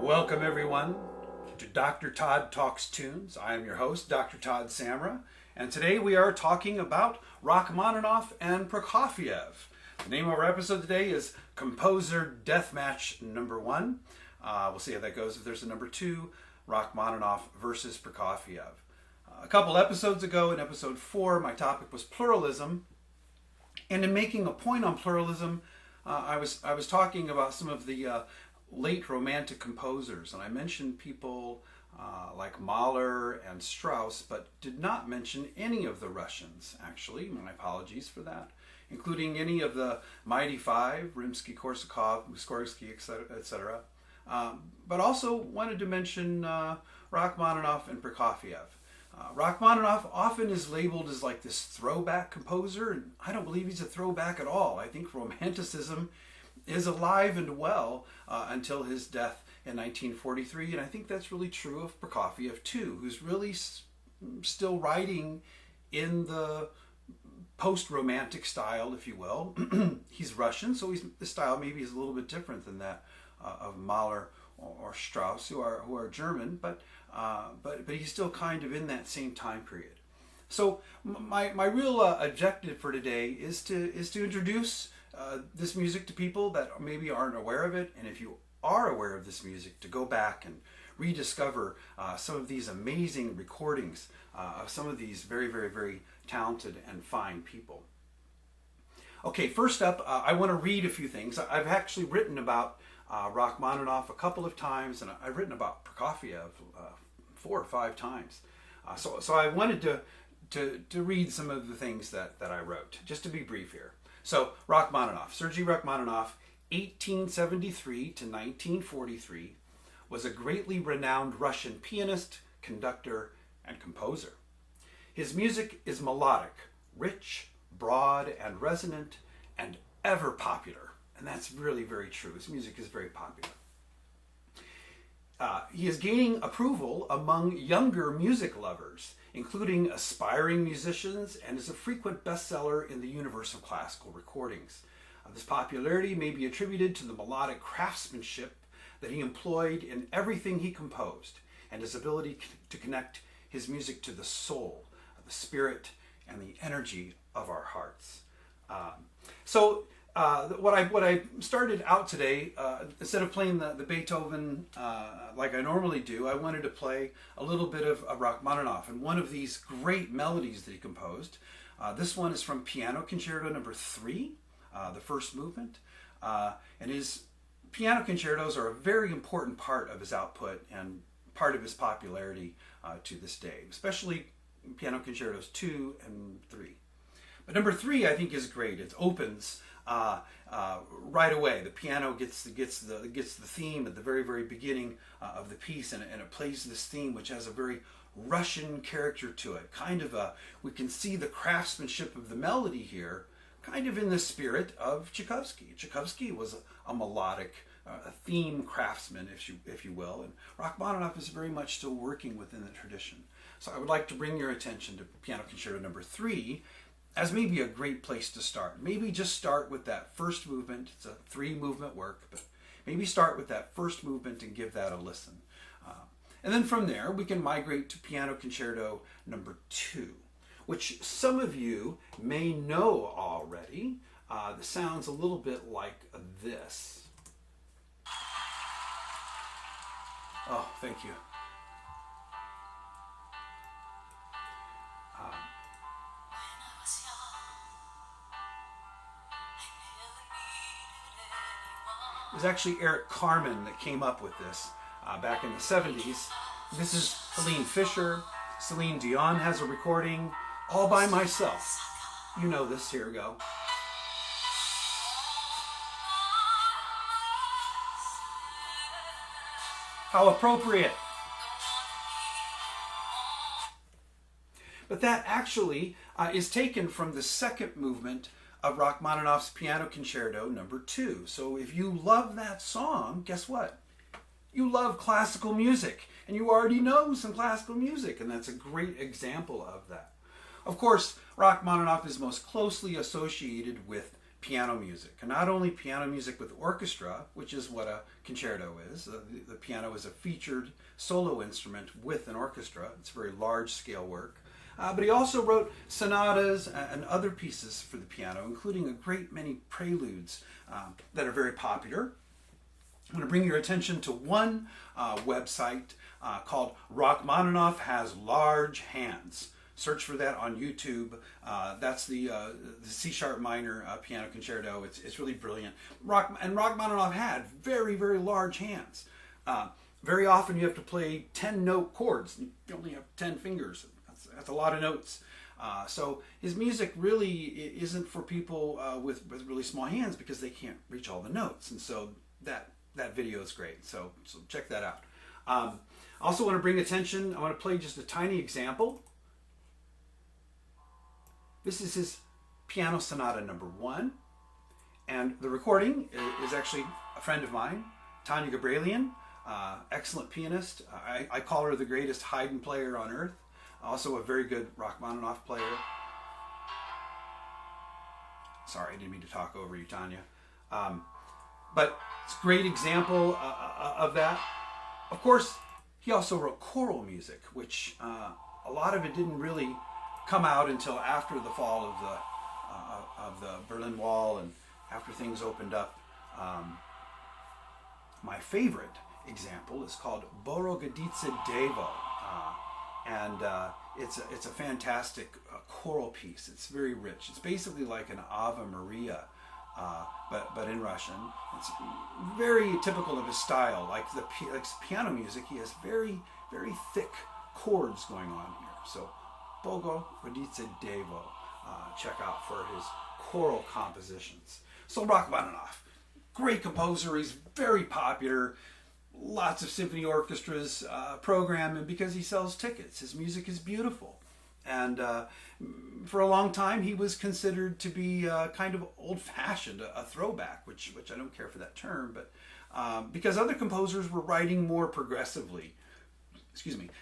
Welcome everyone to Dr. Todd Talks Tunes. I am your host, Dr. Todd Samra, and today we are talking about Rachmaninoff and Prokofiev. The name of our episode today is Composer Deathmatch number 1. We'll see how that goes if there's a number 2, Rachmaninoff versus Prokofiev. A couple episodes ago, in episode 4, my topic was pluralism, and in making a point on pluralism, I was talking about some of the late Romantic composers, and I mentioned people like Mahler and Strauss, but did not mention any of the Russians, actually. My apologies for that, including any of the Mighty Five, Rimsky-Korsakov, Mussorgsky, etc. But also wanted to mention Rachmaninoff and Prokofiev. Rachmaninoff often is labeled as like this throwback composer, and I don't believe he's a throwback at all. I think Romanticism is alive and well until his death in 1943, and I think that's really true of Prokofiev too, who's really still writing in the post-Romantic style, if you will. He's Russian, so the style maybe is a little bit different than that of Mahler or Strauss, who are German, but he's still kind of in that same time period. So my real objective for today is to introduce this music to people that maybe aren't aware of it, and if you are aware of this music, to go back and rediscover some of these amazing recordings of some of these very, very, very talented and fine people. Okay, first up, I want to read a few things. I've actually written about Rachmaninoff a couple of times, and I've written about Prokofiev 4 or 5 times. So I wanted to read some of the things that I wrote, just to be brief here. So Rachmaninoff, Sergei Rachmaninoff, 1873 to 1943, was a greatly renowned Russian pianist, conductor, and composer. His music is melodic, rich, broad, and resonant, and ever popular. And that's really very true. His music is very popular. He is gaining approval among younger music lovers, including aspiring musicians, and is a frequent bestseller in the universe of classical recordings. This popularity may be attributed to the melodic craftsmanship that he employed in everything he composed, and his ability to connect his music to the soul, the spirit, and the energy of our hearts. What I started out today, instead of playing the Beethoven like I normally do, I wanted to play a little bit of Rachmaninoff and one of these great melodies that he composed. This one is from Piano Concerto number 3, the first movement. And his piano concertos are a very important part of his output and part of his popularity to this day, especially Piano Concertos 2 and 3. But number 3 I think is great. It opens right away. The piano gets the theme at the very, very beginning of the piece, and it plays this theme which has a very Russian character to it. Kind of we can see the craftsmanship of the melody here, kind of in the spirit of Tchaikovsky. Tchaikovsky was a melodic theme craftsman, if you will, and Rachmaninoff is very much still working within the tradition. So I would like to bring your attention to Piano Concerto number 3 as maybe a great place to start. Maybe just start with that first movement. It's a 3-movement work, but maybe start with that first movement and give that a listen. And then from there, we can migrate to Piano Concerto number 2, which some of you may know already. This sounds a little bit like this. Oh, thank you. It was actually Eric Carmen that came up with this back in the 70s. This is Helene Fischer. Celine Dion has a recording, All by Myself. You know this, here we go. How appropriate. But that actually is taken from the second movement of Rachmaninoff's Piano Concerto number 2. So if you love that song, guess what? You love classical music, and you already know some classical music, and that's a great example of that. Of course, Rachmaninoff is most closely associated with piano music. And not only piano music with orchestra, which is what a concerto is. The piano is a featured solo instrument with an orchestra. It's very large scale work. But he also wrote sonatas and other pieces for the piano, including a great many preludes that are very popular. I'm going to bring your attention to one website called Rachmaninoff Has Large Hands. Search for that on YouTube. That's the C-sharp minor piano concerto. It's really brilliant. And Rachmaninoff had very, very large hands. Very often you have to play 10-note chords. You only have 10 fingers. That's a lot of notes. So his music really isn't for people with really small hands because they can't reach all the notes. And so that video is great. So check that out. I also want to bring attention, I want to play just a tiny example. This is his Piano Sonata number 1. And the recording is actually a friend of mine, Tanya Gabrielian, excellent pianist. I call her the greatest Haydn player on earth. Also a very good Rachmaninoff player. Sorry, I didn't mean to talk over you, Tanya. But it's a great example of that. Of course, he also wrote choral music, which a lot of it didn't really come out until after the fall of the Berlin Wall and after things opened up. My favorite example is called Borougadice Devo. And it's a fantastic choral piece. It's very rich. It's basically like an Ave Maria, but in Russian. It's very typical of his style. Like piano music, he has very, very thick chords going on here. So Borougadice Devo, check out for his choral compositions. So Rachmaninoff, great composer. He's very popular. Lots of symphony orchestras program him because he sells tickets. His music is beautiful. And for a long time, he was considered to be kind of old-fashioned, a throwback, which I don't care for that term, but because other composers were writing more progressively,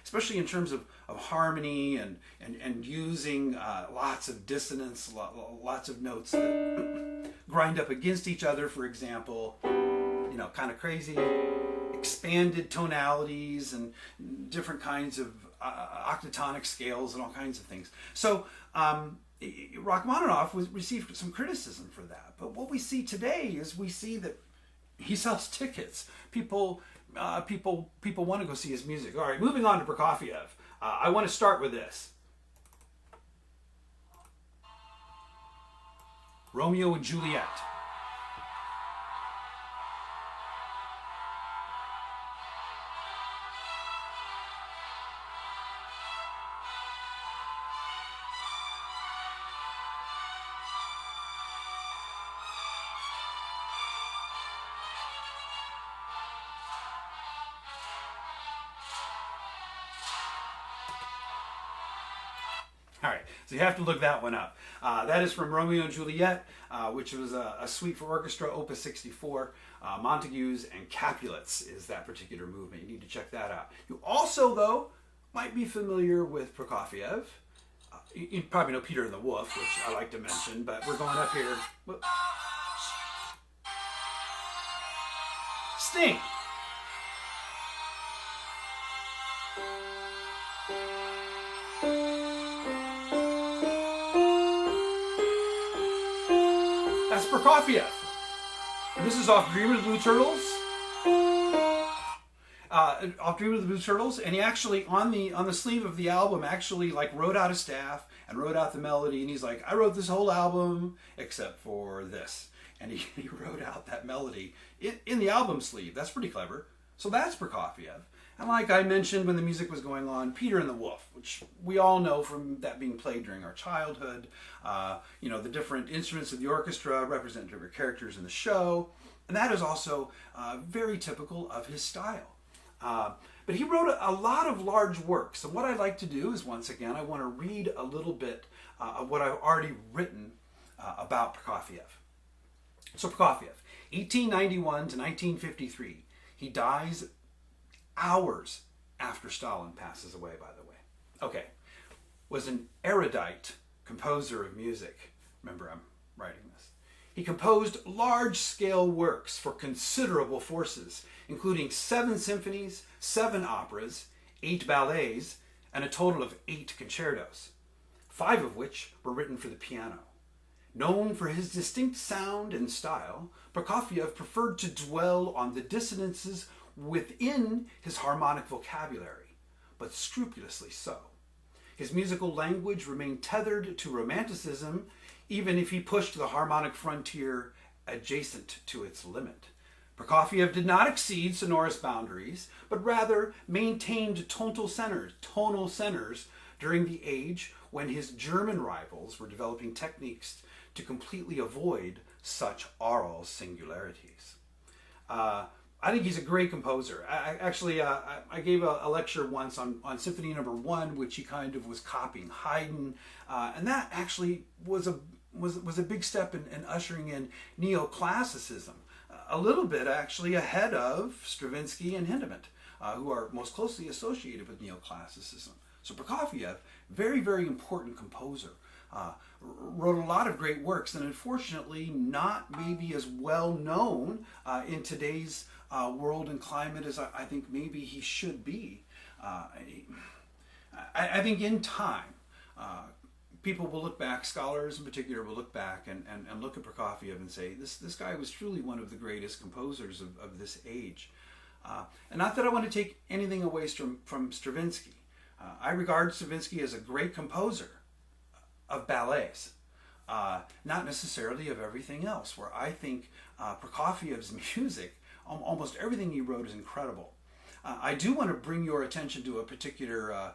especially in terms of harmony and using lots of dissonance, lots of notes that grind up against each other, for example, kind of crazy, expanded tonalities and different kinds of octatonic scales and all kinds of things. So Rachmaninoff received some criticism for that. But what we see today is we see that he sells tickets. People want to go see his music. All right, moving on to Prokofiev. I want to start with this. Romeo and Juliet. All right, so you have to look that one up. That is from Romeo and Juliet, which was a suite for orchestra, Opus 64. Montagues and Capulets is that particular movement. You need to check that out. You also, though, might be familiar with Prokofiev. You probably know Peter and the Wolf, which I like to mention, but we're going up here. Whoop. Sting. That's Prokofiev. And this is off Dream of the Blue Turtles. Off Dream of the Blue Turtles, and he actually on the sleeve of the album actually like wrote out a staff and wrote out the melody, and he's like, I wrote this whole album except for this, and he wrote out that melody in the album sleeve. That's pretty clever. So that's Prokofiev. And like I mentioned when the music was going on, Peter and the Wolf, which we all know from that being played during our childhood. The different instruments of the orchestra represent different characters in the show. And that is also very typical of his style. But he wrote a lot of large works. So what I'd like to do is, once again, I want to read a little bit of what I've already written about Prokofiev. So Prokofiev, 1891 to 1953. He dies hours after Stalin passes away, by the way. Okay. Was an erudite composer of music. Remember, I'm writing this. He composed large-scale works for considerable forces, including 7 symphonies, 7 operas, 8 ballets, and a total of 8 concertos, 5 of which were written for the piano. Known for his distinct sound and style, Prokofiev preferred to dwell on the dissonances within his harmonic vocabulary, but scrupulously so. His musical language remained tethered to Romanticism, even if he pushed the harmonic frontier adjacent to its limit. Prokofiev did not exceed sonorous boundaries, but rather maintained tonal centers during the age when his German rivals were developing techniques to completely avoid such aural singularities. I think he's a great composer. I gave a lecture once on Symphony Number 1, which he kind of was copying Haydn, and that actually was a big step in ushering in neoclassicism, a little bit actually ahead of Stravinsky and Hindemith, who are most closely associated with neoclassicism. So Prokofiev, very, very important composer, wrote a lot of great works, and unfortunately not maybe as well known in today's world and climate as I think maybe he should be. I think in time, people will look back, scholars in particular will look back and look at Prokofiev and say, this guy was truly one of the greatest composers of this age. And not that I want to take anything away from Stravinsky. I regard Stravinsky as a great composer of ballets, not necessarily of everything else, where I think Prokofiev's music, almost everything he wrote, is incredible. I do want to bring your attention to a particular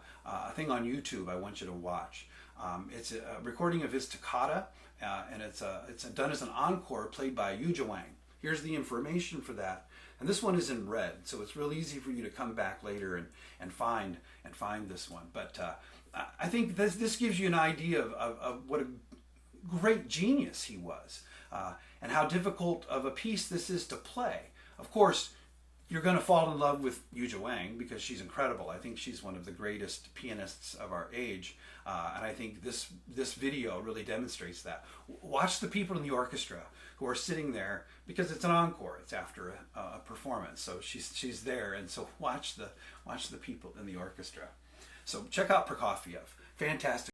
thing on YouTube I want you to watch. It's a recording of his toccata, and it's done as an encore played by Yu Wang. Here's the information for that. And this one is in red, so it's real easy for you to come back later and find this one. But I think this gives you an idea of what a great genius he was, and how difficult of a piece this is to play. Of course, you're going to fall in love with Yu Wang because she's incredible. I think she's one of the greatest pianists of our age, and I think this video really demonstrates that. Watch the people in the orchestra who are sitting there, because it's an encore. It's after a performance, so she's there, and so watch the people in the orchestra. So check out Prokofiev. Fantastic.